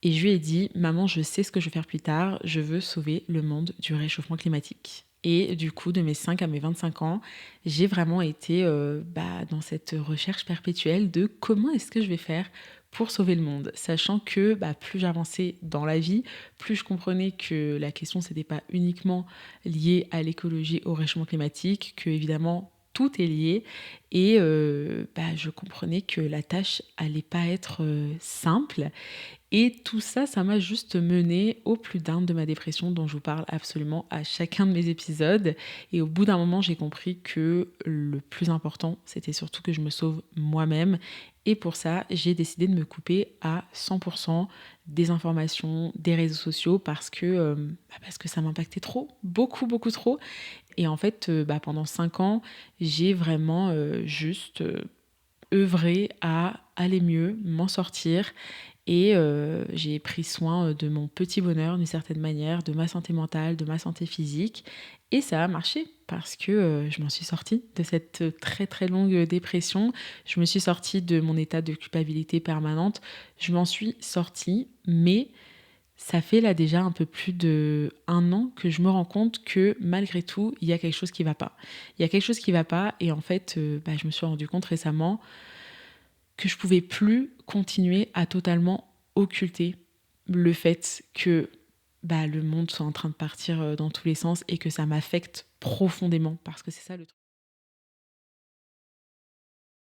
Et je lui ai dit: «Maman, je sais ce que je veux faire plus tard, je veux sauver le monde du réchauffement climatique». Et du coup, de mes 5 à mes 25 ans, j'ai vraiment été, dans cette recherche perpétuelle de comment est-ce que je vais faire pour sauver le monde? Sachant que, plus j'avançais dans la vie, plus je comprenais que la question, c'était pas uniquement lié à l'écologie, au réchauffement climatique, que évidemment tout est lié et je comprenais que la tâche allait pas être, simple et tout ça, ça m'a juste menée au plus d'un de ma dépression dont je vous parle absolument à chacun de mes épisodes. Et au bout d'un moment, j'ai compris que le plus important, c'était surtout que je me sauve moi-même. Et pour ça, j'ai décidé de me couper à 100% des informations, des réseaux sociaux parce que ça m'impactait trop, beaucoup, beaucoup trop. Et en fait, pendant 5 ans, j'ai vraiment juste œuvré à aller mieux, m'en sortir et j'ai pris soin, de mon petit bonheur d'une certaine manière, de ma santé mentale, de ma santé physique et ça a marché parce que, je m'en suis sortie de cette, très, très longue, dépression. Je me suis sortie de mon état de culpabilité permanente. Je m'en suis sortie, mais ça fait là déjà un peu plus d'1 an que je me rends compte que malgré tout, il y a quelque chose qui va pas. Il y a quelque chose qui va pas et en fait, je me suis rendu compte récemment que je pouvais plus continuer à totalement occulter le fait que le monde soit en train de partir dans tous les sens et que ça m'affecte profondément parce que c'est ça le truc.